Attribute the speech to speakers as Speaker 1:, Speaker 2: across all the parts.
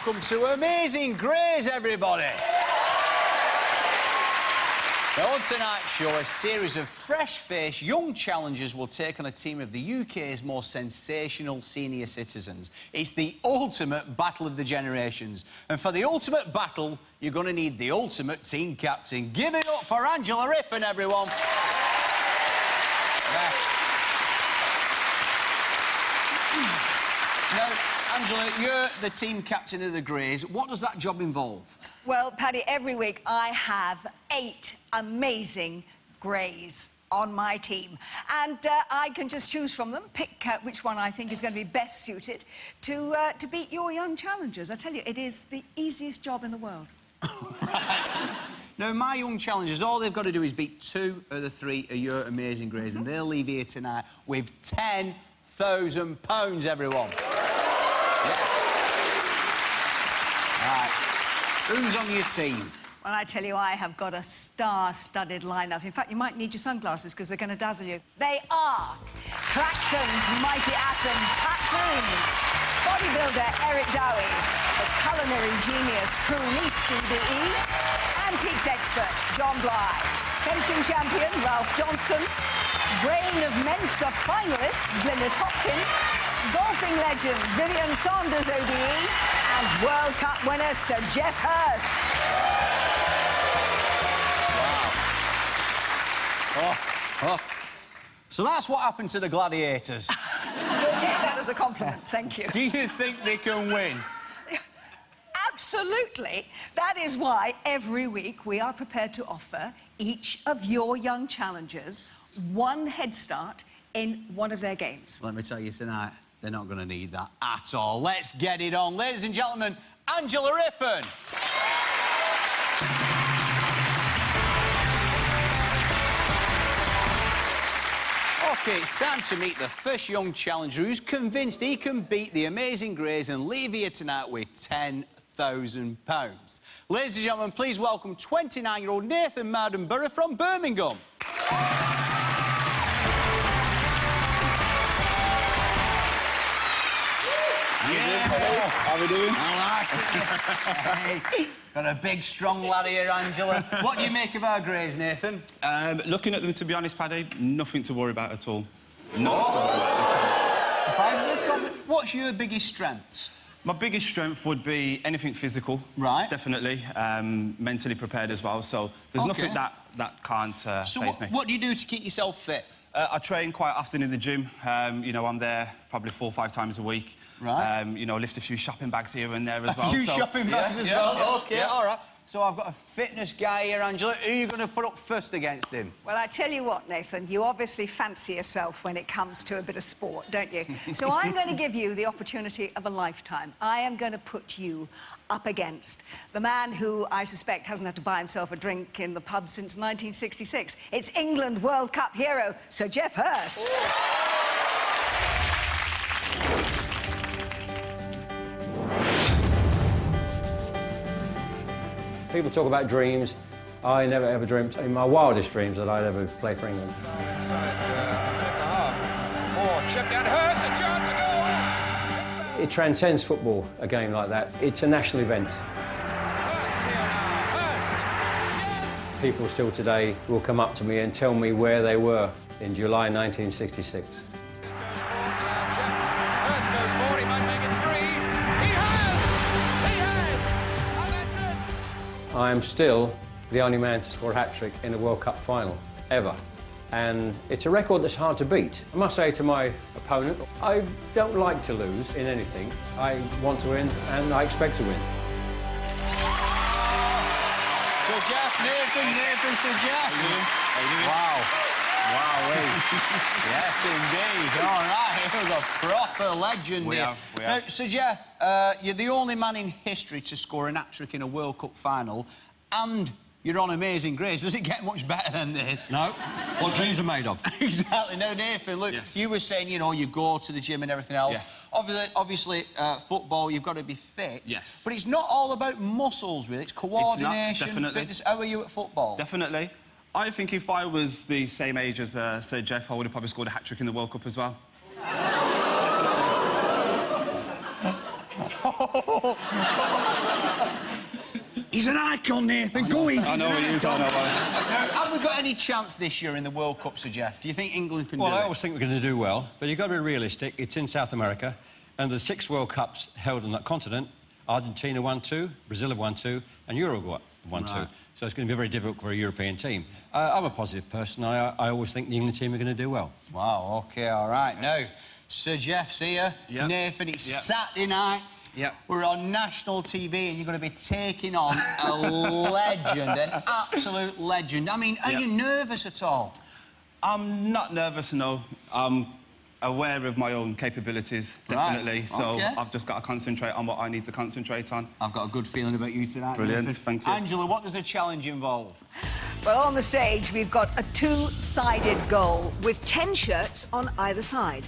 Speaker 1: welcome to Amazing Grays, everybody. Now, on tonight's show, a series of fresh-faced young challengers will take on a team of the UK's most sensational senior citizens. It's the ultimate battle of the generations. And for the ultimate battle, you're going to need the ultimate team captain. Give it up for Angela Rippon, everyone. Now, Angela, you're the team captain of the Greys. What does that job involve?
Speaker 2: Well, Paddy, every week I have 8 amazing Greys on my team. And I can just choose from them, pick which one I think is going to be best suited to beat your young challengers. I tell you, it is the easiest job in the world.
Speaker 1: Now, my young challengers, all they've got to do is beat 2 of the 3 of your Amazing Greys, and they'll leave here tonight with £10,000, everyone. Yes. Right. Who's on your team?
Speaker 2: Well, I tell you, I have got a star-studded lineup. In fact, you might need your sunglasses because they're going to dazzle you. They are Clacton's Mighty Atom Pat Toombs, bodybuilder Eric Dowie, the culinary genius Praneeth CBE, antiques expert John Bly, fencing champion Ralph Johnson, brain of Mensa finalist Glynis Hopkins, golfing legend Vivian Saunders OBE, and World Cup winner Sir Geoff Hurst.
Speaker 1: Wow. Oh. So that's what happened to the gladiators.
Speaker 2: We'll take that as a compliment, thank you.
Speaker 1: Do you think they can win?
Speaker 2: Absolutely. That is why every week we are prepared to offer each of your young challengers one head start in one of their games.
Speaker 1: Let me tell you tonight, they're not going to need that at all. Let's get it on. Ladies and gentlemen, Angela Rippon. OK, it's time to meet the first young challenger who's convinced he can beat the Amazing Greys and leave here tonight with £10,000. Ladies and gentlemen, please welcome 29-year-old Nathan Mardenborough from Birmingham.
Speaker 3: How we doing?
Speaker 1: I like it. Hey, got a big, strong lad here, Angela. What do you make of our Greys, Nathan?
Speaker 3: Looking at them, to be honest, Paddy, nothing to worry about at all. Nothing to worry about at all.
Speaker 1: What's your biggest strengths?
Speaker 3: My biggest strength would be anything physical.
Speaker 1: Right.
Speaker 3: Definitely. Mentally prepared as well, so there's nothing that can't
Speaker 1: So
Speaker 3: faze me.
Speaker 1: what do you do to keep yourself fit?
Speaker 3: I train quite often in the gym. You know, I'm there probably 4 or 5 times a week.
Speaker 1: Right.
Speaker 3: You know, lift a few shopping bags here and there as well.
Speaker 1: A few shopping bags as well?
Speaker 3: Yeah,
Speaker 1: OK, all right. So I've got a fitness guy here, Angela. Who are you going to put up first against him?
Speaker 2: Well, I tell you what, Nathan, you obviously fancy yourself when it comes to a bit of sport, don't you? So I'm going to give you the opportunity of a lifetime. I am going to put you up against the man who I suspect hasn't had to buy himself a drink in the pub since 1966. It's England World Cup hero, Sir Geoff Hurst.
Speaker 4: People talk about dreams. I never ever dreamt in my wildest dreams that I'd ever play for England.
Speaker 5: Inside a minute and a half. More chip down Hurst, a chance to go.
Speaker 4: It transcends football, a game like that. It's a national event. People still today will come up to me and tell me where they were in July 1966.
Speaker 5: Hurst goes forward, he might make it 3. He has! And that's it!
Speaker 4: I am still the only man to score a hat-trick in a World Cup final, ever. And it's a record that's hard to beat. I must say to my opponent, I don't like to lose in anything. I want to win, and I expect to win.
Speaker 1: Sir Geoff, Nathan, Sir Geoff.
Speaker 3: How you doing?
Speaker 1: Wow. Yes, indeed. All right, here's a proper legend
Speaker 3: We
Speaker 1: here.
Speaker 3: have.
Speaker 1: Now, Sir Geoff, you're the only man in history to score an hat-trick in a World Cup final, and you're on Amazing Grace. Does it get much better than this?
Speaker 6: No. What dreams are made of.
Speaker 1: Exactly. Now, Nathan, look,
Speaker 3: Yes.
Speaker 1: you were saying, you know, you go to the gym and everything else.
Speaker 3: Yes.
Speaker 1: Obviously, football, you've got to be fit.
Speaker 3: Yes.
Speaker 1: But it's not all about muscles, really. It's coordination,
Speaker 3: definitely.
Speaker 1: fitness. How are you at football?
Speaker 3: Definitely. I think if I was the same age as Sir Geoff, I would have probably scored a hat-trick in the World Cup as well.
Speaker 1: He's an icon, Nathan. Go easy.
Speaker 3: I know he is, I know.
Speaker 1: Have we got any chance this year in the World Cup, Sir Jeff? Do you think England can do
Speaker 6: Well, I
Speaker 1: it?
Speaker 6: always think we're going to do well, but you've got to be realistic. It's in South America, and the 6 World Cups held on that continent. Argentina won 2, Brazil have won 2, and Uruguay won 2. So it's going to be very difficult for a European team. I'm a positive person. I always think the England team are going to do well.
Speaker 1: Wow, OK, all right. Now, Sir Jeff's here.
Speaker 3: Yep.
Speaker 1: Nathan, it's
Speaker 3: Yep.
Speaker 1: Saturday night.
Speaker 3: Yep.
Speaker 1: We're on national TV and you're going to be taking on a legend, an absolute legend. I mean, are you nervous at all?
Speaker 3: I'm not nervous, no. I'm aware of my own capabilities, definitely.
Speaker 1: Right,
Speaker 3: So
Speaker 1: okay.
Speaker 3: I've just got to concentrate on what I need to concentrate on.
Speaker 1: I've got a good feeling about you tonight.
Speaker 3: Brilliant,
Speaker 1: Nathan.
Speaker 3: thank you.
Speaker 1: Angela, what does the challenge involve?
Speaker 2: Well, on the stage, we've got a two-sided goal with 10 shirts on either side.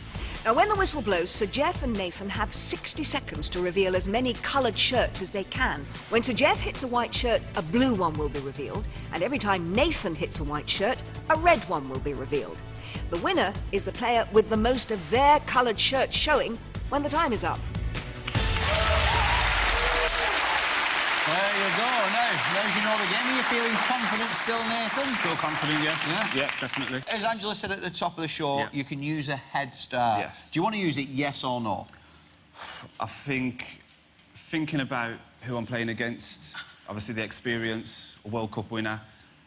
Speaker 2: Now, when the whistle blows, Sir Jeff and Nathan have 60 seconds to reveal as many coloured shirts as they can. When Sir Jeff hits a white shirt, a blue one will be revealed, and every time Nathan hits a white shirt, a red one will be revealed. The winner is the player with the most of their coloured shirts showing when the time is up.
Speaker 1: There you go. Now you know the game. Are you feeling confident still, Nathan?
Speaker 3: Still confident, yes.
Speaker 1: Yeah?
Speaker 3: Yeah, definitely.
Speaker 1: As Angela said at the top of the show,
Speaker 3: Yeah.
Speaker 1: you can use a head start.
Speaker 3: Yes.
Speaker 1: Do you want to use it, yes or no?
Speaker 3: I think, thinking about who I'm playing against, obviously the experience, a World Cup winner,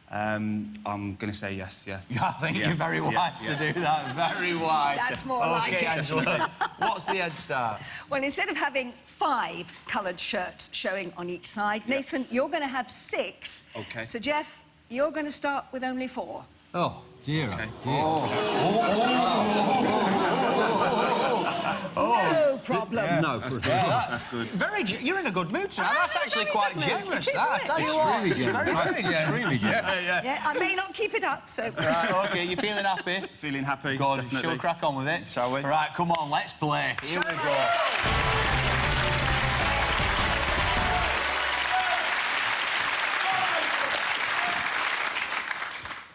Speaker 3: I'm going to say yes.
Speaker 1: I think
Speaker 3: Yeah.
Speaker 1: you're very wise to do that. Very wise.
Speaker 2: That's more like
Speaker 1: OK,
Speaker 2: it.
Speaker 1: Angela, what's the head start?
Speaker 2: Well, instead of having 5 coloured shirts showing on each side, Nathan, you're going to have 6.
Speaker 3: OK.
Speaker 2: So, Jeff, you're going to start with only 4.
Speaker 6: Oh, dear,
Speaker 3: Okay.
Speaker 2: No problem.
Speaker 6: No,
Speaker 3: That's good.
Speaker 1: You're in a good mood tonight. That's actually
Speaker 2: very
Speaker 1: quite
Speaker 2: good mood.
Speaker 1: generous.
Speaker 2: It is,
Speaker 1: That, I
Speaker 2: isn't
Speaker 1: tell
Speaker 2: it?
Speaker 1: you
Speaker 2: It's
Speaker 1: what.
Speaker 6: really generous.
Speaker 1: Very generous.
Speaker 6: Really generous.
Speaker 2: Yeah, I may not keep it up, so...
Speaker 1: Right, OK, you feeling happy?
Speaker 3: Feeling happy,
Speaker 1: Good.
Speaker 3: definitely.
Speaker 1: Shall we crack on with it?
Speaker 3: Shall we?
Speaker 1: Right, come on, let's play. Here we go.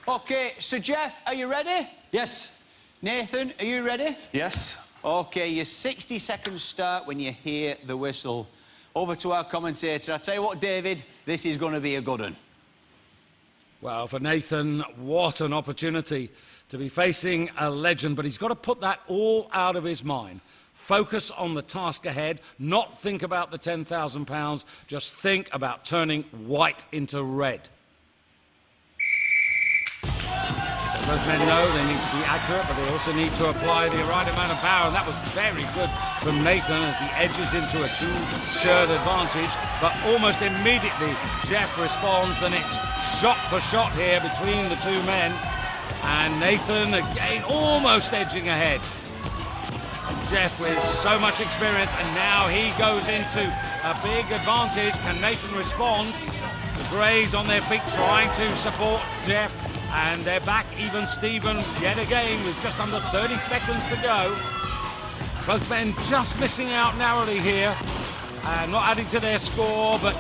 Speaker 1: OK, so Jeff, are you ready?
Speaker 6: Yes.
Speaker 1: Nathan, are you ready?
Speaker 3: Yes.
Speaker 1: OK, your 60 seconds start when you hear the whistle. Over to our commentator. I tell you what, David, this is going to be a good one.
Speaker 7: Well, for Nathan, what an opportunity to be facing a legend, but he's got to put that all out of his mind. Focus on the task ahead, not think about the £10,000, just think about turning white into red. So both men know they need to be accurate, but they also need to apply the right amount of power, and that was very good from Nathan as he edges into a 2-shirt advantage, but almost immediately Jeff responds, and it's shot for shot here between the two men, and Nathan again almost edging ahead. And Jeff with so much experience, and now he goes into a big advantage. Can Nathan respond? The Greys on their feet trying to support Jeff, and they're back even Steven yet again with just under 30 seconds to go. Both men just missing out narrowly here, and not adding to their score, but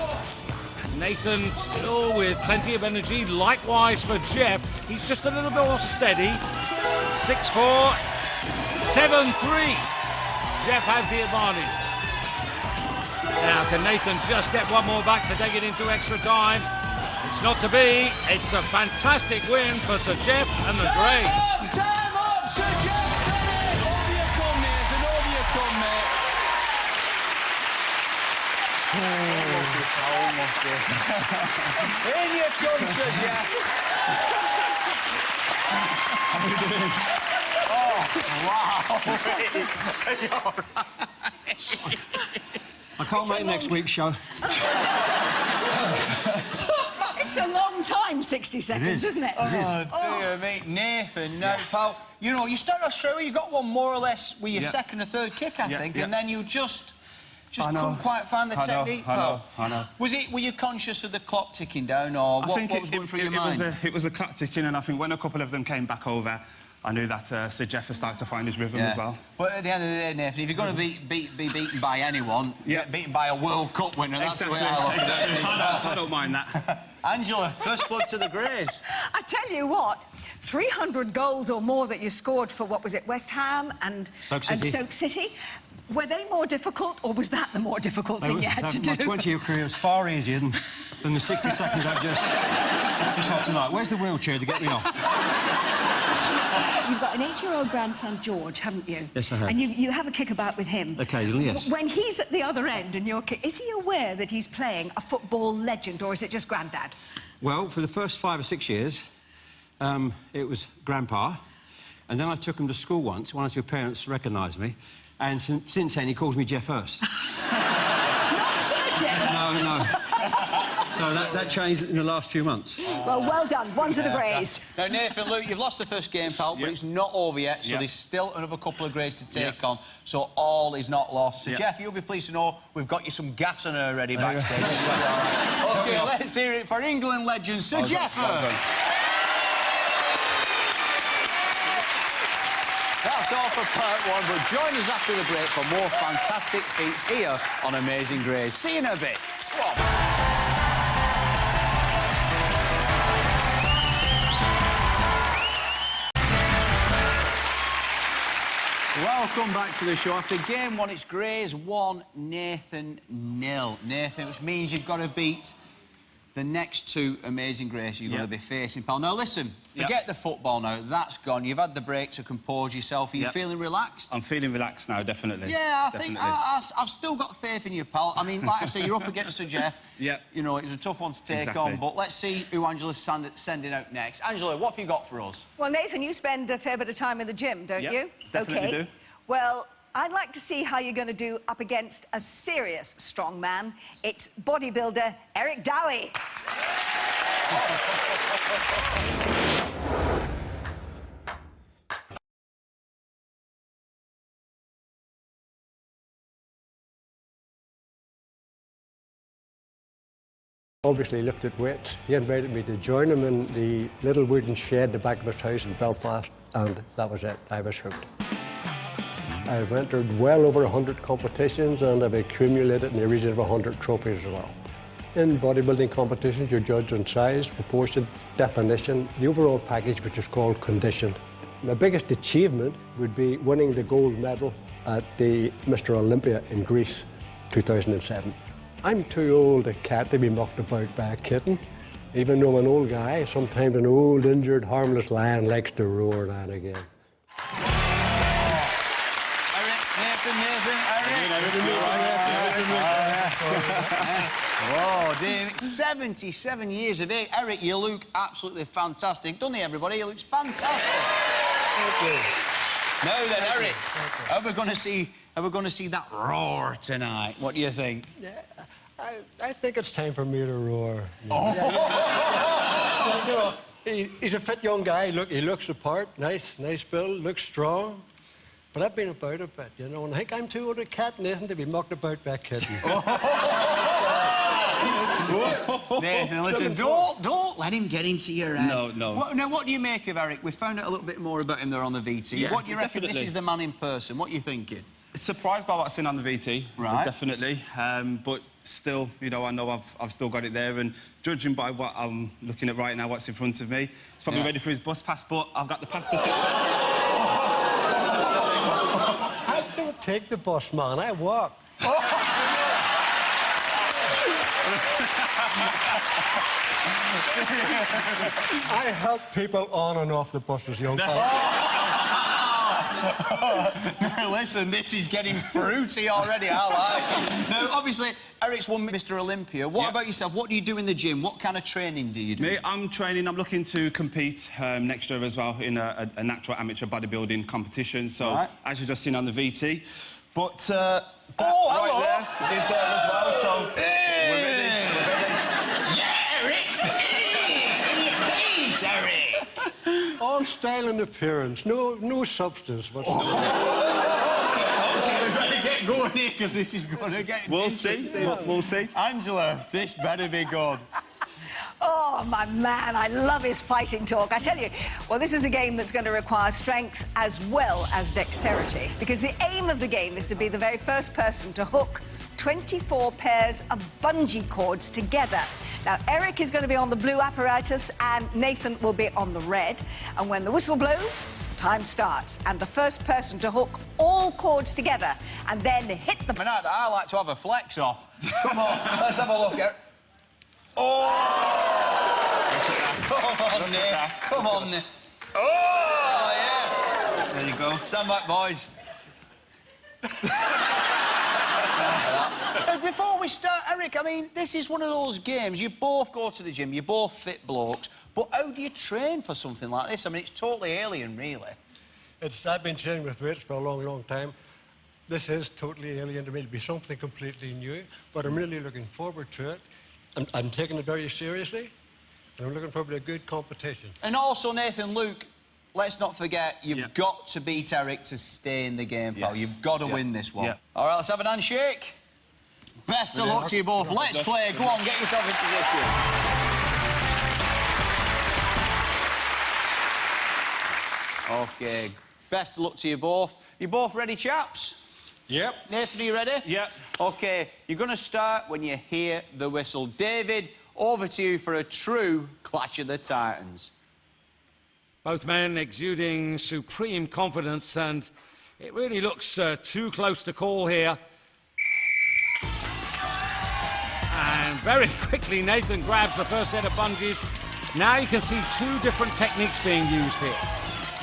Speaker 7: Nathan still with plenty of energy. Likewise for Jeff, he's just a little bit more steady. 6-4, 7-3. Jeff has the advantage. Now, can Nathan just get one more back to take it into extra time? It's not to be. It's a fantastic win for Sir Jeff and the Greys.
Speaker 1: Time up, Sir Jeff Bennett! Over you come, Nathan, over you come, mate. In you come, Sir Jeff.
Speaker 6: I can't make next week's show.
Speaker 2: It's a long time, 60 seconds, isn't it?
Speaker 1: Oh, dear me. Nathan, now, pal, you know, you started Australia, you got one more or less with your
Speaker 3: Yeah.
Speaker 1: second or third kick, I
Speaker 3: Yeah,
Speaker 1: think,
Speaker 3: yeah.
Speaker 1: and then you just
Speaker 3: I know.
Speaker 1: couldn't quite find the
Speaker 3: I know,
Speaker 1: technique.
Speaker 3: I know,
Speaker 1: pal.
Speaker 3: I know.
Speaker 1: Were you conscious of the clock ticking down, or what was going through your mind?
Speaker 3: It was the clock ticking, and I think when a couple of them came back over, I knew that Sir Jeff had started to find his rhythm as well.
Speaker 1: But at the end of the day, Nathan, if you're going to be beaten by anyone, get beaten by a World Cup winner. That's the way I look at it.
Speaker 3: I don't mind that.
Speaker 1: Angela, first blood to the Greys.
Speaker 2: I tell you what, 300 goals or more that you scored for, what was it, West Ham and
Speaker 6: Stoke City.
Speaker 2: Stoke City. Were they more difficult, or was that the more difficult thing you had to do?
Speaker 6: My 20-year career was far easier than the 60 seconds I've just had tonight. Where's the wheelchair to get me off?
Speaker 2: You've got an 8-year-old grandson, George, haven't you?
Speaker 6: Yes, I have.
Speaker 2: And you have a kickabout with him.
Speaker 6: Occasionally, yes.
Speaker 2: When he's at the other end and you're is he aware that he's playing a football legend, or is it just Grandad?
Speaker 6: Well, for the first 5 or 6 years, it was Grandpa. And then I took him to school once. One or two parents recognised me. And since then, he calls me Jeff Hurst.
Speaker 2: Not Sir Jeff.
Speaker 6: No. So that changed in the last few months.
Speaker 2: Well done. One to the Greys.
Speaker 1: Now, Nathan, Luke, you've lost the first game, pal, but it's not over yet, so there's still another couple of Greys to take on, so all is not lost. So, Jeff, you'll be pleased to know we've got you some gas and air ready backstage. OK, let's hear it for England legend, Sir Jeff Hurst. That's all for part one, but join us after the break for more fantastic feats here on Amazing Grace. See you in a bit. Come on. Welcome back to the show. After game one, it's Grays 1, Nathan 0. Nathan, which means you've got to beat the next two Amazing Grace you're going to be facing, pal. Now, listen, forget the football now. That's gone. You've had the break to compose yourself. Are you feeling relaxed?
Speaker 3: I'm feeling relaxed now, definitely.
Speaker 1: Yeah, I think I've still got faith in you, pal. I mean, like I say, you're up against Sir Jeff. You know, it was a tough one to take on, but let's see who Angela's sending out next. Angela, what have you got for us?
Speaker 2: Well, Nathan, you spend a fair bit of time in the gym, don't you?
Speaker 3: Definitely do.
Speaker 2: Well, I'd like to see how you're going to do up against a serious strong man. It's bodybuilder Eric Dowie.
Speaker 8: Obviously lifted weights. He invited me to join him in the little wooden shed at the back of his house in Belfast, and that was it. I was hooked. I've entered well over 100 competitions, and I've accumulated in the region of 100 trophies as well. In bodybuilding competitions, you're judged on size, proportion, definition, the overall package, which is called condition. My biggest achievement would be winning the gold medal at the Mr. Olympia in Greece, 2007. I'm too old a cat to be mucked about by a kitten. Even though I'm an old guy, sometimes an old, injured, harmless lion likes to roar now and again.
Speaker 1: Oh, dear. 77 years of age. Eric, you look absolutely fantastic. Doesn't he, everybody? He looks fantastic. Thank you. Now then, Eric, are we going to see that roar tonight? What do you think?
Speaker 8: Yeah, I think it's time for me to roar. He's a fit young guy. Look, he looks the part. Nice build. Looks strong. But I've been about a bit, you know, and I think I'm too old a cat, Nathan, to be mucked about by a kitten.
Speaker 1: Nathan, listen, don't let him get into your head.
Speaker 3: No.
Speaker 1: Now, what do you make of Eric? We found out a little bit more about him there on the VT.
Speaker 3: Yeah,
Speaker 1: what do you reckon this is the man in person? What are you thinking?
Speaker 3: Surprised by what I've seen on the VT,
Speaker 1: right?
Speaker 3: Definitely. But still, you know, I know I've still got it there, and judging by what I'm looking at right now, what's in front of me, he's probably ready for his bus pass, but I've got the pass to success.
Speaker 8: I don't take the bus, man. I walk. I help people on and off the buses, young fella.
Speaker 1: Now, listen, this is getting fruity already. I like it. Now, obviously, Eric's won Mr. Olympia. What about yourself? What do you do in the gym? What kind of training do you do?
Speaker 3: Me, I'm training. I'm looking to compete next year as well in a natural amateur bodybuilding competition. So, as you've just seen on the VT. But right there is there as well. So, we're ready.
Speaker 1: Yeah, Eric! In your face, Eric!
Speaker 8: All style and appearance, no substance whatsoever.
Speaker 1: Okay, we better get going here, because this is going to get interesting.
Speaker 3: We'll see.
Speaker 1: Angela, this better be good.
Speaker 2: Oh, my man, I love his fighting talk. I tell you, well, this is a game that's going to require strength as well as dexterity, because the aim of the game is to be the very first person to hook 24 pairs of bungee cords together. Now, Eric is going to be on the blue apparatus and Nathan will be on the red. And when the whistle blows, time starts. And the first person to hook all cords together and then hit the...
Speaker 1: I like to have a flex off. Come on, let's have a look at... Oh! Come on, Nick. Come on, Nick. Oh, yeah. There you go. Stand back, boys. Before we start, Eric, I mean, this is one of those games. You both go to the gym, you're both fit blokes, but how do you train for something like this? I mean, it's totally alien, really.
Speaker 8: I've been training with weights for a long, long time. This is totally alien to me. It'll be something completely new, but I'm really looking forward to it. I'm taking it very seriously, and I'm looking forward to a good competition.
Speaker 1: And also, Nathan, Luke, let's not forget, you've got to beat Eric to stay in the game, pal.
Speaker 3: Yes.
Speaker 1: You've got to win this one.
Speaker 3: Yeah.
Speaker 1: All right, let's have an handshake. Best of luck to you both. Let's play. Go on, get yourself in position. OK. Best of luck to you both. You both ready, chaps?
Speaker 6: Yep.
Speaker 1: Nathan, are you ready?
Speaker 3: Yep.
Speaker 1: OK, you're going to start when you hear the whistle. David, over to you for a true Clash of the Titans.
Speaker 7: Both men exuding supreme confidence, and it really looks too close to call here. And very quickly, Nathan grabs the first set of bungees. Now you can see two different techniques being used here.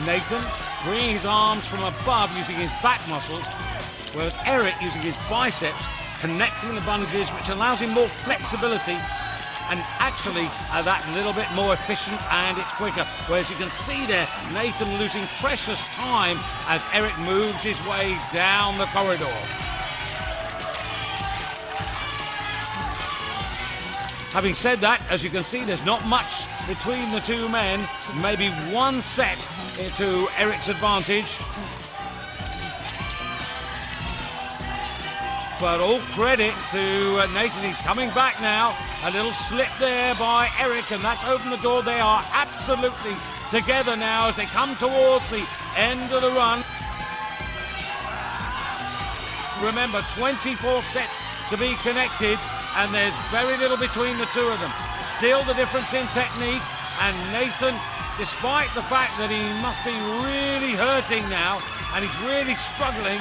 Speaker 7: Nathan bringing his arms from above using his back muscles, whereas Eric using his biceps, connecting the bungees, which allows him more flexibility. And it's actually that little bit more efficient and it's quicker. Whereas you can see there, Nathan losing precious time as Eric moves his way down the corridor. Having said that, as you can see, there's not much between the two men. Maybe one set to Eric's advantage. But all credit to Nathan. He's coming back now. A little slip there by Eric, and that's opened the door. They are absolutely together now as they come towards the end of the run. Remember, 24 sets to be connected, and there's very little between the two of them. Still the difference in technique, and Nathan, despite the fact that he must be really hurting now, and he's really struggling,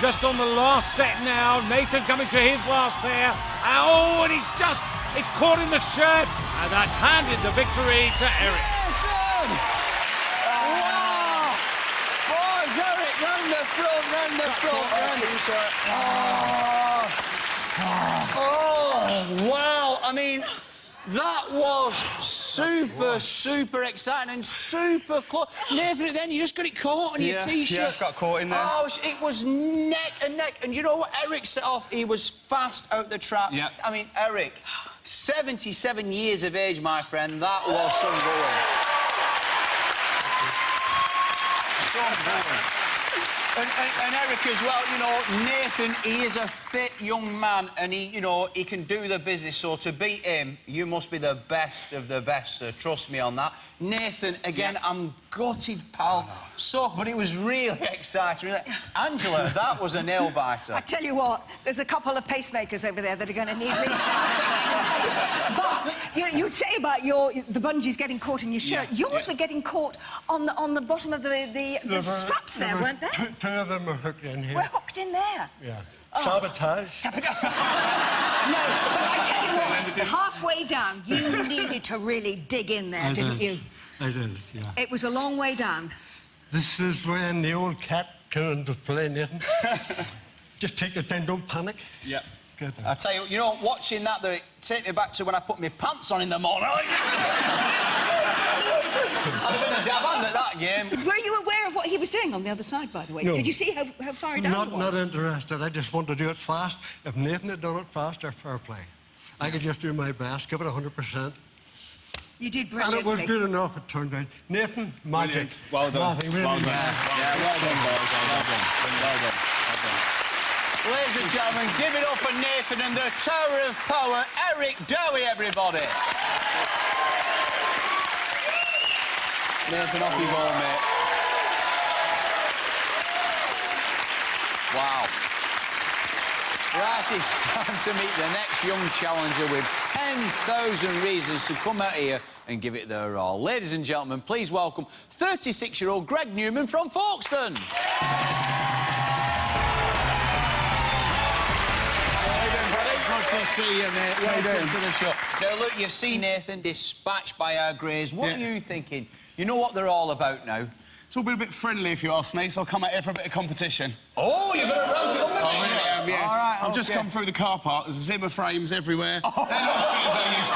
Speaker 7: just on the last set now, Nathan coming to his last pair. Oh, and he's caught in the shirt, and that's handed the victory to Eric.
Speaker 1: Wow! Boys, Eric, round the front, round the front. Oh, wow. I mean, that was super, super exciting and super close. Nathan, then you just got it caught on your T-shirt.
Speaker 3: Yeah, I've got caught in there.
Speaker 1: Oh, it was neck and neck. And you know what? Eric set off. He was fast out the traps.
Speaker 3: Yeah.
Speaker 1: I mean, Eric, 77 years of age, my friend. That was some going. Some going. And Eric as well, you know, Nathan, he is a fit young man and he can do the business. So to beat him, you must be the best of the best, sir. Trust me on that. Nathan, again, I'm gutted, pal. But it was really exciting. Really. Angela, that was a nail-biter.
Speaker 2: I tell you what, there's a couple of pacemakers over there that are going to need recharging. But you'd say about the bungees getting caught in your shirt. Yours were getting caught on the bottom of the straps there, weren't they?
Speaker 8: Two of them are hooked in here.
Speaker 2: We're hooked in there.
Speaker 8: Yeah. Sabotage.
Speaker 2: Sabotage. No, but I tell you what, halfway down, you needed to really dig in there, didn't you?
Speaker 8: I did, yeah.
Speaker 2: It was a long way down.
Speaker 8: This is when the old cat came into play, Nathan. Just take your time, don't panic.
Speaker 3: Yeah.
Speaker 8: Good.
Speaker 1: I tell you, watching that, it take me back to when I put my pants on in the morning. I'd have been a dab hand at that game.
Speaker 2: Were you aware of what he was doing on the other side, by the way?
Speaker 8: No.
Speaker 2: Did you see how far down he was?
Speaker 8: Not interested. I just want to do it fast. If Nathan had done it faster, fair play. I could just do my best, give it 100%.
Speaker 2: You did
Speaker 8: And
Speaker 2: brilliantly.
Speaker 8: it was good enough, it turned out. Nathan, magic.
Speaker 3: Well done.
Speaker 8: Nothing really.
Speaker 3: Well done.
Speaker 1: Yeah, well done, boys. Well done. Well done. Well done. Ladies and gentlemen, give it up for Nathan and the Tower of Power, Eric Dowie, everybody. Nathan, off you go, mate. Wow. Right, it's time to meet the next young challenger with 10,000 reasons to come out here and give it their all. Ladies and gentlemen, please welcome 36-year-old Greg Newman from Folkestone. Good to see you, mate. Welcome to the show. Now, look, you've seen Nathan dispatched by our greys. What are you thinking? You know what they're all about now.
Speaker 3: It's all been a bit friendly, if you ask me, so I'll come out here for a bit of competition.
Speaker 1: Oh, you're going to round it up,
Speaker 3: I really am, yeah.
Speaker 1: All right,
Speaker 3: I've just come through the car park. There's Zimmer frames everywhere. They're not as fit as they used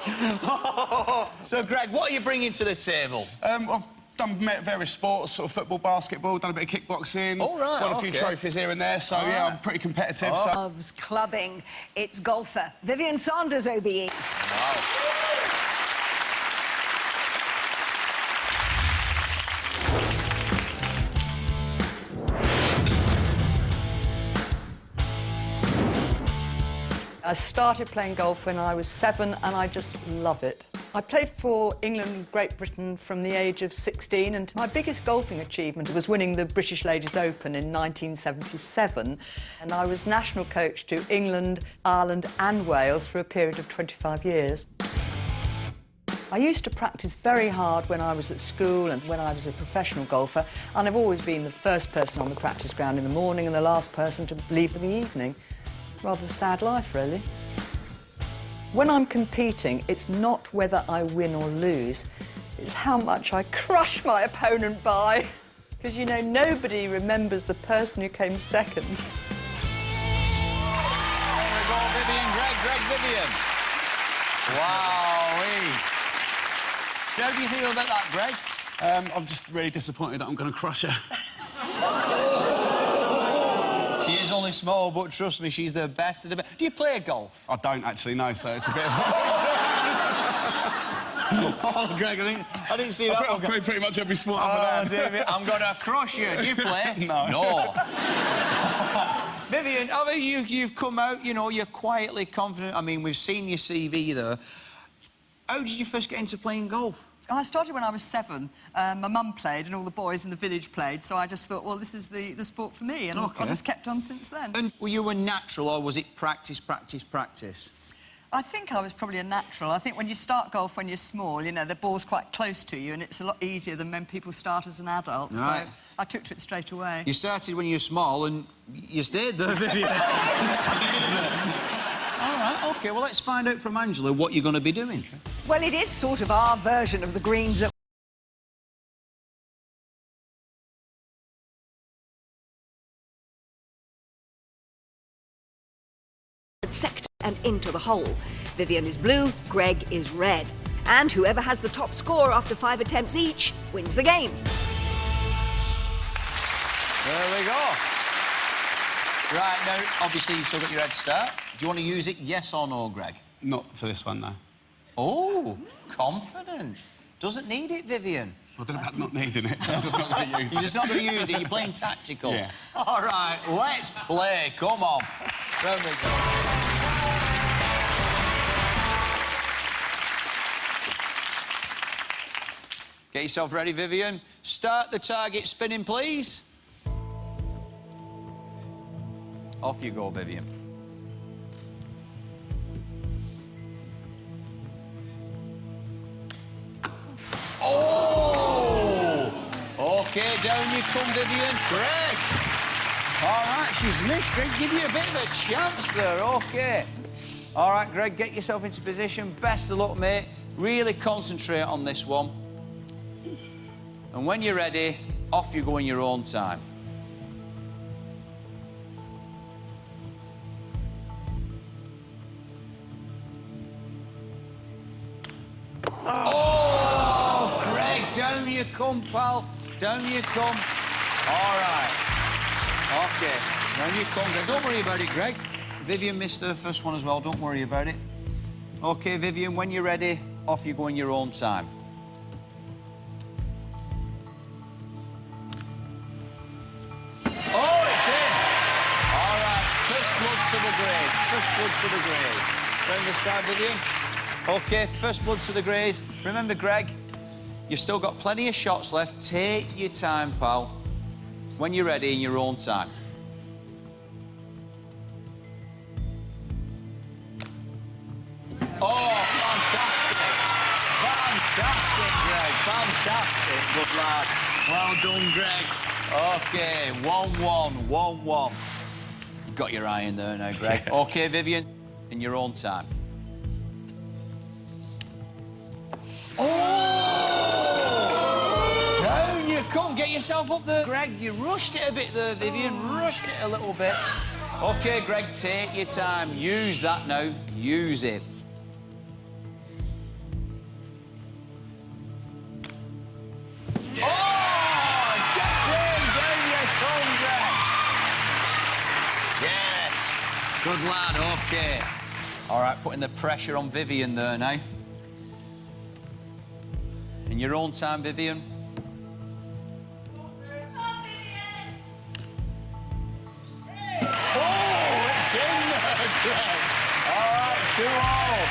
Speaker 3: to be.
Speaker 1: So, Greg, what are you bringing to the table?
Speaker 3: I've done various sports, sort of football, basketball, done a bit of kickboxing.
Speaker 1: Oh, right,
Speaker 3: Won a few trophies here and there, so, yeah, I'm pretty competitive. So.
Speaker 2: Loves clubbing. It's golfer Vivian Sanders, OBE.
Speaker 1: Wow.
Speaker 9: I started playing golf when I was 7 and I just love it. I played for England and Great Britain from the age of 16 and my biggest golfing achievement was winning the British Ladies Open in 1977 and I was national coach to England, Ireland and Wales for a period of 25 years. I used to practice very hard when I was at school and when I was a professional golfer and I've always been the first person on the practice ground in the morning and the last person to leave for the evening. Rather a sad life, really. When I'm competing, it's not whether I win or lose, it's how much I crush my opponent by. Because, you know, nobody remembers the person who came second.
Speaker 1: There we go, Vivian. Greg, Vivian. Wow-wee. How do you feel about that, Greg?
Speaker 3: I'm just really disappointed that I'm going to crush her.
Speaker 1: She is only small, but trust me, she's the best of the best. Do you play golf?
Speaker 3: I don't actually know, so it's a bit of...
Speaker 1: Oh, Greg, I didn't see that.
Speaker 3: I've played pretty much every sport other than...
Speaker 1: David, I'm going to crush you. Do you play?
Speaker 3: No.
Speaker 1: No. Vivian, I mean, you've come out, you know, you're quietly confident. I mean, we've seen your CV there. How did you first get into playing golf?
Speaker 9: I started when I was 7. My mum played and all the boys in the village played, so I just thought, well, this is the sport for me, and I just kept on since then.
Speaker 1: And were you a natural, or was it practice, practice, practice?
Speaker 9: I think I was probably a natural. I think when you start golf when you're small, you know, the ball's quite close to you and it's a lot easier than when people start as an adult.
Speaker 1: Right.
Speaker 9: So I took to it straight away.
Speaker 1: You started when you were small and you stayed there, Vivian. All right, OK, well, let's find out from Angela what you're going to be doing.
Speaker 2: Well, it is sort of our version of the greens at sector and into the hole. Vivian is blue, Greg is red. And whoever has the top score after 5 attempts each wins the game.
Speaker 1: There we go. Right, now, obviously, you've still got your head start. Do you want to use it, yes or no, Greg?
Speaker 3: Not for this one, no.
Speaker 1: Oh, confident. Doesn't need it, Vivian.
Speaker 3: I don't know about not needing it. I'm just not going to use it.
Speaker 1: You're just not going to use it. You're playing tactical.
Speaker 3: Yeah.
Speaker 1: All right, let's play. Come on. There we go. Get yourself ready, Vivian. Start the target spinning, please. Off you go, Vivian. Oh! OK, down you come, Vivian. Greg. All right, she's missed. Greg, give you a bit of a chance there. OK. All right, Greg, get yourself into position. Best of luck, mate. Really concentrate on this one. And when you're ready, off you go in your own time. Oh, Greg, down you come, pal. Down you come. All right. OK, down you come, Greg. Don't worry about it, Greg. Vivian missed her first one as well. Don't worry about it. OK, Vivian, when you're ready, off you go in your own time. Oh, it's in. All right, first blood to the greys. First blood to the greys. Round this side, Vivian. OK, first blood to the greys. Remember, Greg, you've still got plenty of shots left. Take your time, pal. When you're ready, in your own time. Fantastic. Good lad. Well done, Greg. OK, 1-1, 1-1. Got your eye in there now, Greg.
Speaker 6: Yeah.
Speaker 1: OK, Vivian, in your own time. Oh! Down you come. Get yourself up there, Greg. You rushed it a bit there, Vivian. Rushed it a little bit. OK, Greg, take your time. Use that now. Use it. Oh! Get in! Down you come, Greg. Yes. Good lad. OK. All right, putting the pressure on Vivian there now. In your own time, Vivian. Oh, it's in there, Greg. All right, 2-all.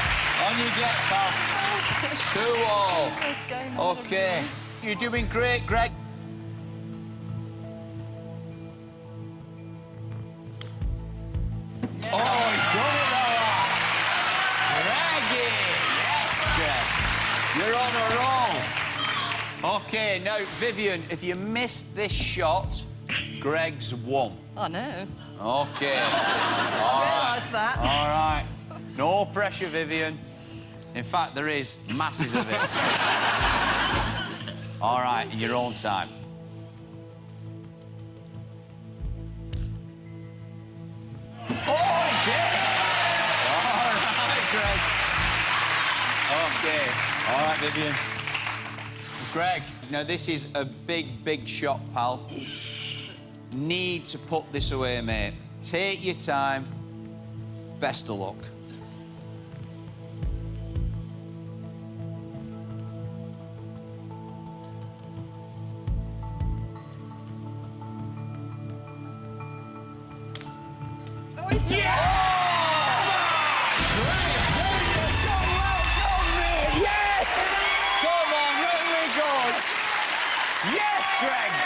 Speaker 1: On you get, pal. 2-all. OK. You're doing great, Greg. Oh, he's done it all right. Greggy. Yes, Greg. You're on a roll. OK, now, Vivian, if you miss this shot, Greg's won.
Speaker 9: I know.
Speaker 1: OK.
Speaker 9: I realised that.
Speaker 1: All right. No pressure, Vivian. In fact, there is masses of it. All right, in your own time. Oh, it's it! All right, Greg. OK. All right, Vivian. Greg, now this is a big, big shot, pal. Need to put this away, mate. Take your time. Best of luck.
Speaker 9: Oh, he's done it.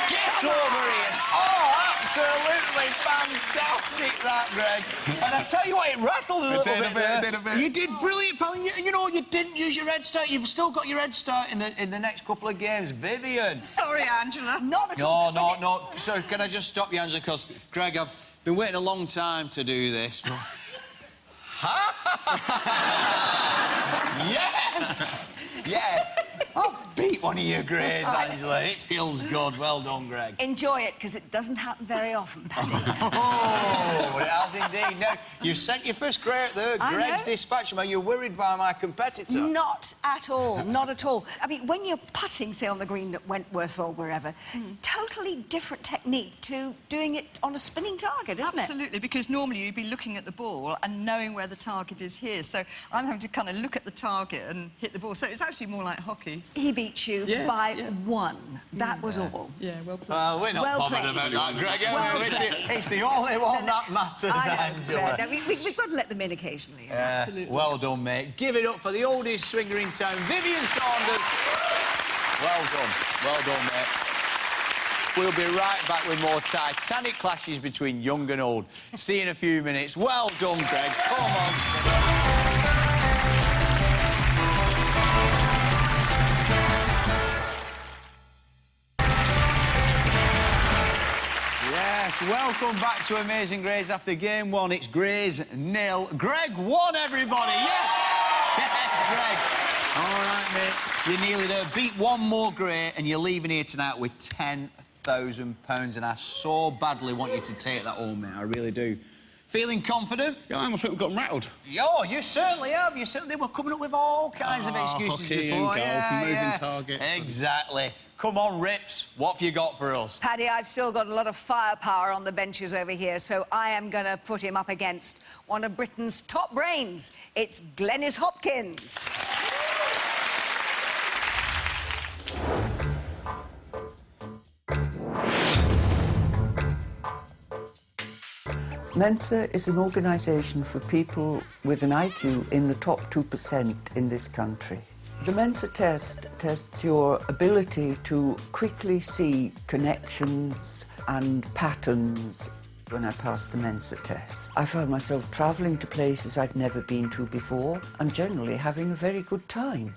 Speaker 1: Get over here. Oh, absolutely fantastic, that, Greg. And I tell you what, it rattled a little bit there. You did brilliant, pal. You know, you didn't use your head start. You've still got your head start in the next couple of games. Vivian.
Speaker 2: Sorry, Angela. Not at all.
Speaker 1: No. So, can I just stop you, Angela? Because, Greg, I've been waiting a long time to do this. Yes! Yes! I'll beat one of your greys, Angela. It feels good. Well done, Greg.
Speaker 2: Enjoy it, because it doesn't happen very often, Paddy.
Speaker 1: Oh, it has indeed. Now, you sent your first grey out there.
Speaker 2: I
Speaker 1: Greg's
Speaker 2: know.
Speaker 1: dispatched him. Are you worried by my competitor?
Speaker 2: Not at all, not at all. I mean, when you're putting, say, on the green at Wentworth or wherever, totally different technique to doing it on a spinning target, isn't it?
Speaker 9: Absolutely, because normally you'd be looking at the ball and knowing where the target is here. So I'm having to kind of look at the target and hit the ball. So it's actually more like hockey.
Speaker 2: He beat you by 1. That was all.
Speaker 9: Yeah, well played.
Speaker 1: Well, we're not
Speaker 2: Well
Speaker 1: bothered
Speaker 2: played.
Speaker 1: about that, Greg.
Speaker 2: Well
Speaker 1: It's the only one that matters,
Speaker 2: I know,
Speaker 1: Angela.
Speaker 2: no, we've got to let them in occasionally.
Speaker 9: Absolutely.
Speaker 1: Well done, mate. Give it up for the oldest swinger in town, Vivian Saunders. Well done, mate. We'll be right back with more titanic clashes between young and old. See you in a few minutes. Well done, Greg. Come on. Yes, welcome back to Amazing Greys after game 1. It's Greys 0. Greg won, everybody. Yes! Yes, Greg. All right, mate. You're nearly there. Beat one more Grey and you're leaving here tonight with £10,000 and I so badly want you to take that home, mate. I really do. Feeling confident?
Speaker 3: Yeah, I think we've got rattled.
Speaker 1: Oh, you certainly have. They were coming up with all kinds of excuses
Speaker 3: hockey
Speaker 1: before.
Speaker 3: and golf and moving targets.
Speaker 1: Exactly. Come on, Rips. What have you got for us?
Speaker 2: Paddy, I've still got a lot of firepower on the benches over here, so I am going to put him up against one of Britain's top brains. It's Glenys Hopkins.
Speaker 10: Mensa is an organisation for people with an IQ in the top 2% in this country. The Mensa test tests your ability to quickly see connections and patterns. When I passed the Mensa test, I found myself travelling to places I'd never been to before and generally having a very good time.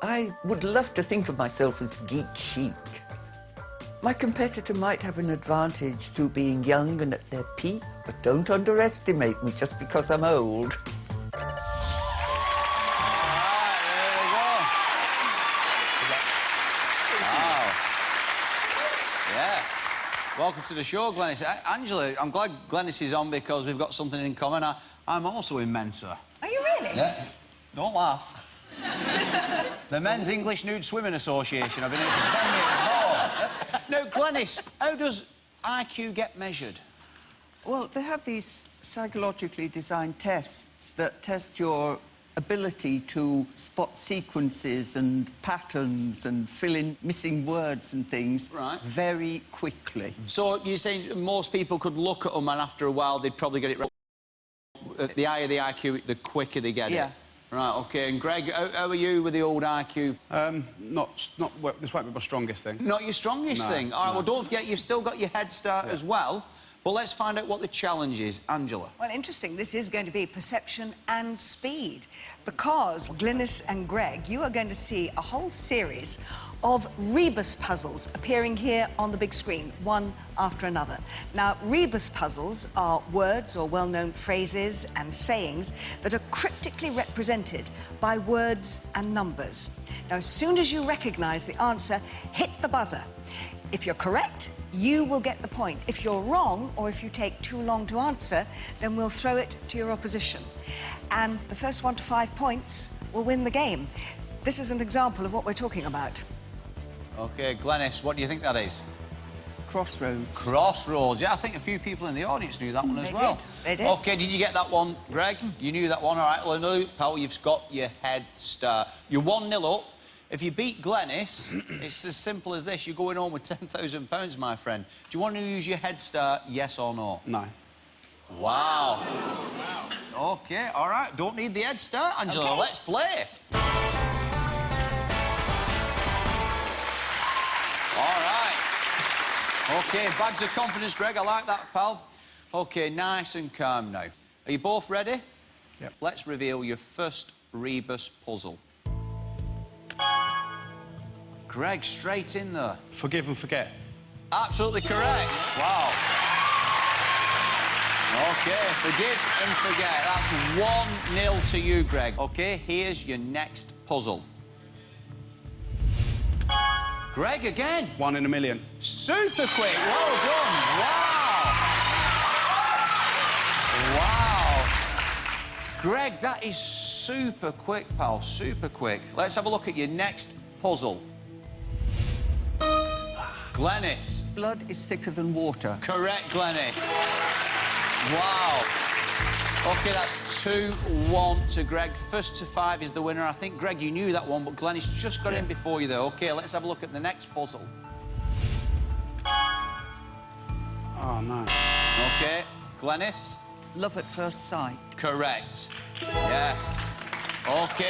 Speaker 10: I would love to think of myself as geek chic. My competitor might have an advantage through being young and at their peak, but don't underestimate me just because I'm old.
Speaker 1: Welcome to the show, Glenys. Angela, I'm glad Glenys is on because we've got something in common. I'm also in Mensa.
Speaker 2: Are you really?
Speaker 1: Yeah. Don't laugh. The Men's English Nude Swimming Association. I've been in it for 10 years. Now, Glenys, how does IQ get measured?
Speaker 10: Well, they have these psychologically designed tests that test your ability to spot sequences and patterns and fill in missing words and things very quickly.
Speaker 1: So you're saying most people could look at them and after a while they'd probably get it right? The higher the IQ, the quicker they get it? Right, OK. And Greg, how are you with the old IQ?
Speaker 3: Well, this won't be my strongest thing.
Speaker 1: Not your strongest thing? All right, well, don't forget, you've still got your head start as well. But let's find out what the challenge is. Angela.
Speaker 2: Well, interesting. This is going to be perception and speed. Because, Glenys and Greg, you are going to see a whole series of rebus puzzles appearing here on the big screen, one after another. Now, rebus puzzles are words or well-known phrases and sayings that are cryptically represented by words and numbers. Now, as soon as you recognise the answer, hit the buzzer. If you're correct, you will get the point. If you're wrong, or if you take too long to answer, then we'll throw it to your opposition. And the first 1 to 5 points will win the game. This is an example of what we're talking about.
Speaker 1: OK, Glenys, what do you think that is?
Speaker 10: Crossroads.
Speaker 1: Crossroads. Yeah, I think a few people in the audience knew that one as well.
Speaker 2: They did.
Speaker 1: OK, did you get that one, Greg? You knew that one. All right, well, no, pal, you've got your head start. You're 1-0 up. If you beat Glenys, it's as simple as this. You're going home with £10,000, my friend. Do you want to use your head start, yes or no?
Speaker 3: No.
Speaker 1: Wow. OK, all right. Don't need the head start, Angela.
Speaker 2: Okay.
Speaker 1: Let's play. All right. OK, bags of confidence, Greg. I like that, pal. OK, nice and calm now. Are you both ready?
Speaker 3: Yep.
Speaker 1: Let's reveal your first rebus puzzle. Greg, straight in there.
Speaker 3: Forgive and forget.
Speaker 1: Absolutely correct. Wow. OK, forgive and forget. That's 1-0 to you, Greg. OK, here's your next puzzle. Greg again.
Speaker 3: 1 in a million.
Speaker 1: Super quick. Well done. Wow. Wow. Greg, that is super quick, pal. Super quick. Let's have a look at your next puzzle. Glenys.
Speaker 10: Blood is thicker than water.
Speaker 1: Correct, Glenys. Wow. OK, that's 2-1 to Greg. First to 5 is the winner. I think, Greg, you knew that one, but Glenys just got in before you, though. OK, let's have a look at the next puzzle.
Speaker 3: Oh, no.
Speaker 1: OK, Glenys.
Speaker 10: Love at first sight.
Speaker 1: Correct. Yes. OK.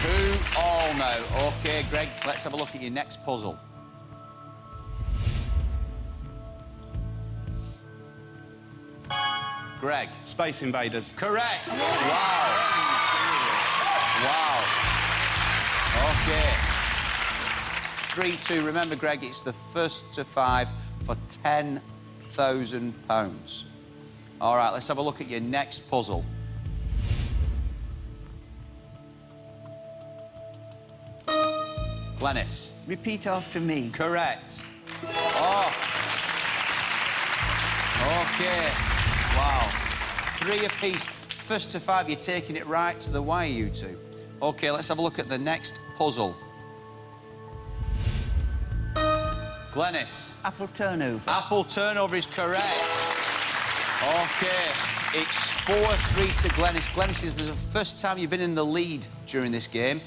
Speaker 1: 2-2 now. OK, Greg, let's have a look at your next puzzle. Greg.
Speaker 3: Space Invaders.
Speaker 1: Correct. Wow. Wow. OK. 3-2. Remember, Greg, it's the first to 5 for £10,000. All right, let's have a look at your next puzzle. Glenys.
Speaker 10: Repeat after me.
Speaker 1: Correct. Oh. OK. Wow. 3 apiece. First to 5, you're taking it right to the wire, you two. OK, let's have a look at the next puzzle. Glenys.
Speaker 10: Apple turnover.
Speaker 1: Apple turnover is correct. OK. It's 4-3 to Glenys. Glenys, this is the first time you've been in the lead during this game.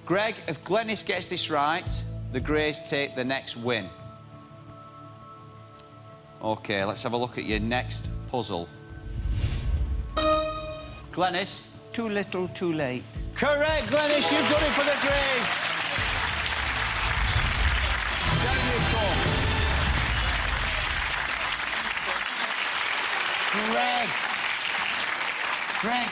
Speaker 1: Greg, if Glenys gets this right, the Greys take the next win. OK, let's have a look at your next puzzle. Glenys.
Speaker 10: Too little, too late.
Speaker 1: Correct, Glenys. You've done it for the Greys. Down you come. Greg,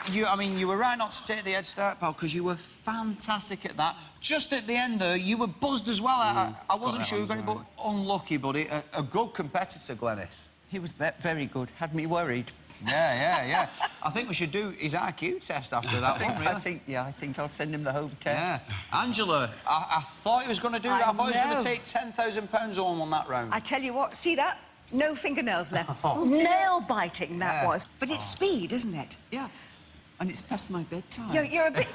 Speaker 1: you were right not to take the head start, pal, because you were fantastic at that. Just at the end there, you were buzzed as well. I wasn't sure you were going to, but unlucky, buddy. A good competitor, Glenys.
Speaker 10: He was very good. Had me worried.
Speaker 1: Yeah. I think we should do his IQ test after that one, really.
Speaker 10: I think I'll send him the home test.
Speaker 1: Yeah. Angela, I thought he was going to do that. I thought he was going to take £10,000 home on that round.
Speaker 2: I tell you what, see that? No fingernails left. Nail-biting that was. But it's speed, isn't it?
Speaker 10: Yeah. And it's past my bedtime.
Speaker 2: You're a bit...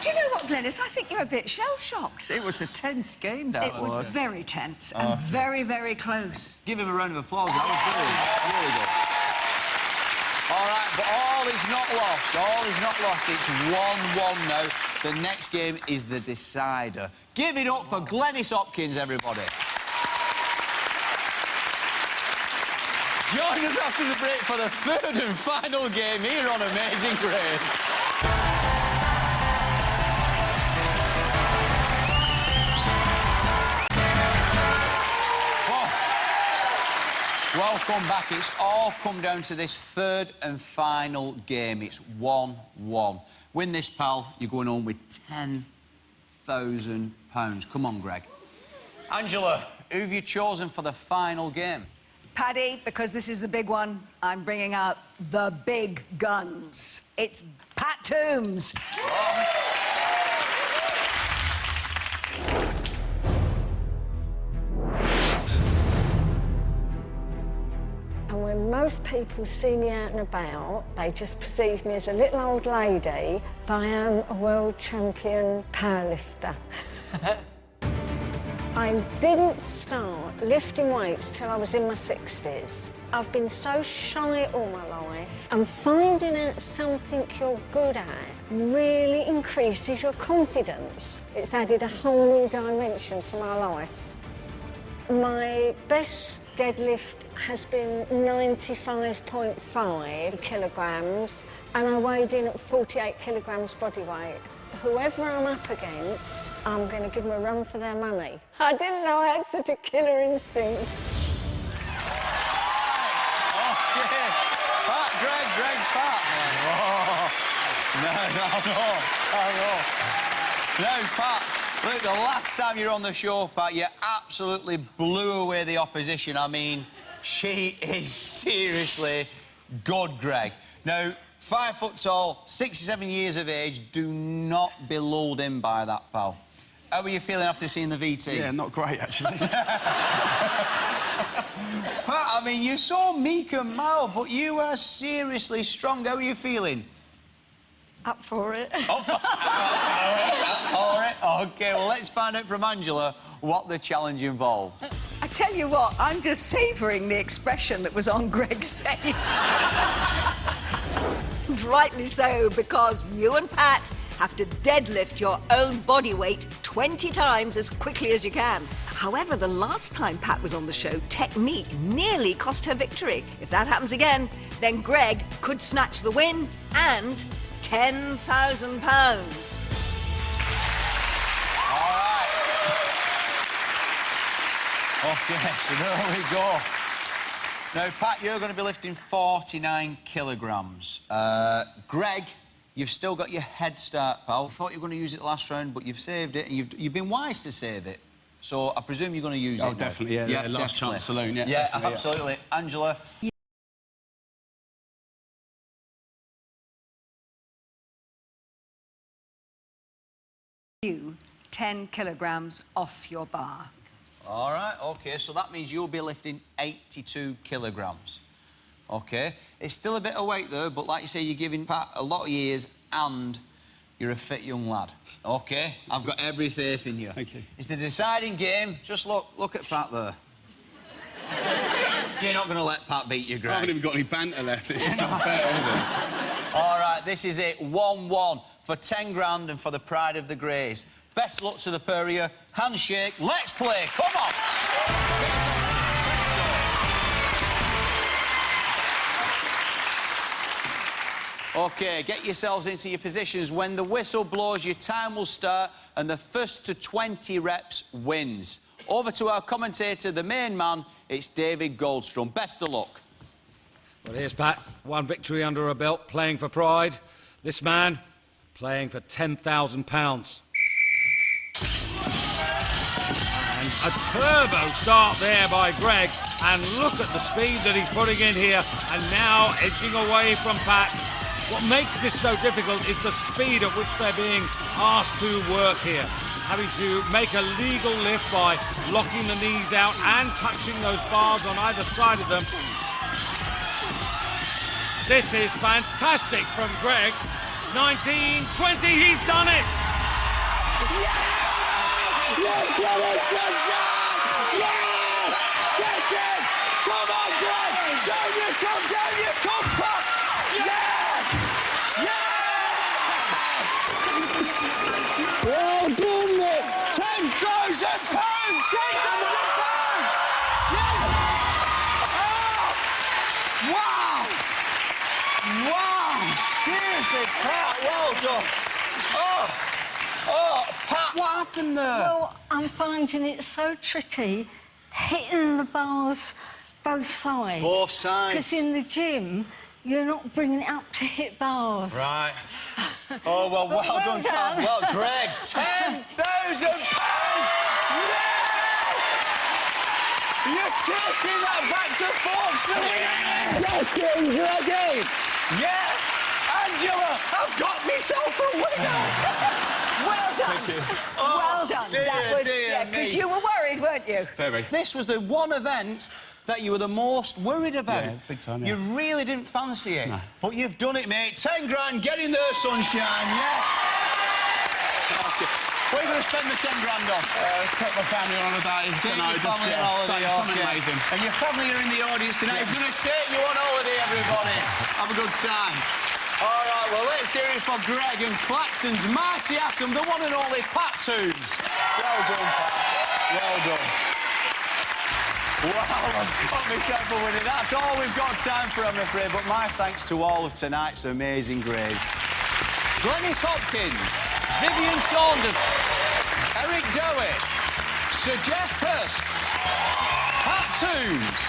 Speaker 2: Do you know what, Glenys? I think you're a bit shell-shocked.
Speaker 10: It was a tense game, that
Speaker 2: was. It was very tense and very, very close.
Speaker 1: Give him a round of applause. That was really good. All right, but all is not lost. All is not lost. It's 1-1 now. The next game is the decider. Give it up for Glenys Hopkins, everybody. Join us after the break for the third and final game here on Amazing Grace. Welcome back. It's all come down to this third and final game. It's 1-1. Win this, pal, you're going home with £10,000. Come on, Greg. Angela, who have you chosen for the final game?
Speaker 2: Paddy, because this is the big one, I'm bringing out the big guns. It's Pat Toombs.
Speaker 11: And when most people see me out and about, they just perceive me as a little old lady, but I am a world champion powerlifter. I didn't start lifting weights till I was in my 60s. I've been so shy all my life, and finding out something you're good at really increases your confidence. It's added a whole new dimension to my life. My best deadlift has been 95.5 kilograms, and I weighed in at 48 kilograms body weight. Whoever I'm up against, I'm going to give them a run for their money. I didn't know I had such a killer instinct.
Speaker 1: Okay. Pat, Greg, Pat. No. No, Pat, look, the last time you were on the show, Pat, you absolutely blew away the opposition. I mean, she is seriously good, Greg. Now, 5 foot tall, 67 years of age, do not be lulled in by that, pal. How are you feeling after seeing the VT?
Speaker 3: Yeah, not great, actually.
Speaker 1: Pat, I mean, you're so meek and mild, but you are seriously strong. How are you feeling?
Speaker 11: Up for it.
Speaker 1: All right. OK, well, let's find out from Angela what the challenge involves.
Speaker 2: I tell you what, I'm just savouring the expression that was on Greg's face. Rightly so, because you and Pat have to deadlift your own body weight 20 times as quickly as you can. However, the last time Pat was on the show, technique nearly cost her victory. If that happens again, then Greg could snatch the win and £10,000.
Speaker 1: All right. OK, so there we go. Now, Pat, you're going to be lifting 49 kilograms. Greg, you've still got your head start, pal. I thought you were going to use it last round, but you've saved it, and you've been wise to save it. So I presume you're going to use it.
Speaker 3: Oh, definitely, yeah. Last chance saloon, yeah.
Speaker 1: Yeah, absolutely. Yeah. Angela.
Speaker 2: You 10 kilograms off your bar.
Speaker 1: All right, OK, so that means you'll be lifting 82 kilograms. OK? It's still a bit of weight, though, but like you say, you're giving Pat a lot of years and you're a fit young lad. OK? I've got every faith in you.
Speaker 3: Thank you.
Speaker 1: It's the deciding game. Just look at Pat there. You're not going to let Pat beat you, Greg.
Speaker 3: I haven't even got any banter left. It's just not fair, is it?
Speaker 1: All right, this is it. 1-1 for 10 grand and for the pride of the Greys. Best luck to the pair of you. Handshake. Let's play. Come on. OK, get yourselves into your positions. When the whistle blows, your time will start, and the first to 20 reps wins. Over to our commentator, the main man, it's David Goldstrom. Best of luck.
Speaker 7: Well, here's Pat. One victory under her belt, playing for pride. This man, playing for £10,000. And a turbo start there by Greg. And look at the speed that he's putting in here. And now edging away from Pat. What makes this so difficult is the speed at which they're being asked to work here. Having to make a legal lift by locking the knees out and touching those bars on either side of them. This is fantastic from Greg. 19-20, he's done it!
Speaker 5: Yes! You've done it, sunshine! Yes! That's it! Come on, Greg! Down you come, Pat! Yes! Yes! Well done, Nick! £10,000! Yes! Oh! Wow! Wow! Seriously, Pat, well done! Oh, Pat, what happened there?
Speaker 11: Well, I'm finding it so tricky hitting the bars both sides.
Speaker 1: Both sides.
Speaker 11: Because in the gym, you're not bringing it up to hit bars.
Speaker 1: Right. Oh, well, well done, Pat. Well, Greg, £10,000! Yes! You're taking that back to Folkestone!
Speaker 5: Yes, Greggy!
Speaker 1: Yes! Angela, I've got myself a winner!
Speaker 2: Well done. Well done.
Speaker 1: dear,
Speaker 2: That was
Speaker 1: dear
Speaker 2: because
Speaker 1: me.
Speaker 2: you were worried, weren't you?
Speaker 3: Very.
Speaker 1: This was the one event that you were the most worried about.
Speaker 3: Yeah, big time, yeah.
Speaker 1: You really didn't fancy it.
Speaker 3: No.
Speaker 1: But you've done it, mate. 10 grand, get in there, sunshine, yes! Okay. Where are you going to spend the 10 grand on?
Speaker 3: Take my family on holiday.
Speaker 1: Take your family on holiday,
Speaker 3: something
Speaker 1: okay.
Speaker 3: amazing.
Speaker 1: And your family are in the audience tonight. He's going to take you on holiday, everybody. Have a good time. All right, well, let's hear it for Greg and Clacton's Mighty Atom, the one and only Pat Toombs. Well done, Pat. Well done. Wow, I've got myself a winner. That's all we've got time for, I'm afraid, but my thanks to all of tonight's amazing greys. Glenys Hopkins, Vivian Saunders, Eric Dowie, Sir Jeff Hurst, Pat Toombs,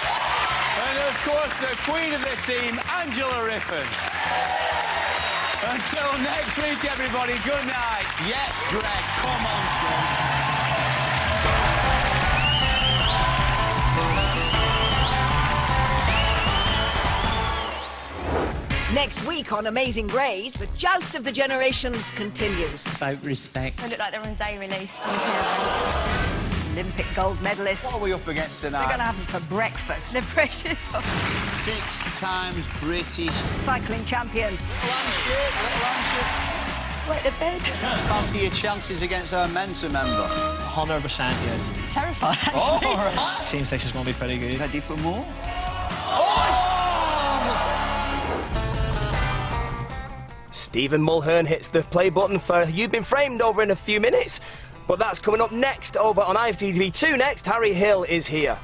Speaker 1: and, of course, the queen of the team, Angela Rippon. Until next week, everybody, good night. Yes, Greg, come on, son.
Speaker 2: Next week on Amazing Greys, the joust of the generations continues.
Speaker 12: About respect.
Speaker 11: I look like they're on day release from here.
Speaker 2: Olympic gold medalist.
Speaker 1: What are we up against tonight?
Speaker 2: We're going to have them for breakfast.
Speaker 11: The precious.
Speaker 1: 6 times British.
Speaker 2: Cycling champion.
Speaker 11: Wait to bed.
Speaker 1: Fancy your chances against our Mensa member?
Speaker 12: 100%, yes.
Speaker 2: Terrified, actually.
Speaker 1: Oh, right.
Speaker 12: Seems like she's going to be pretty good.
Speaker 2: Ready for more?
Speaker 13: Stephen Mulhern hits the play button for You've Been Framed over in a few minutes. But that's coming up next over on IFTV2 next. Harry Hill is here.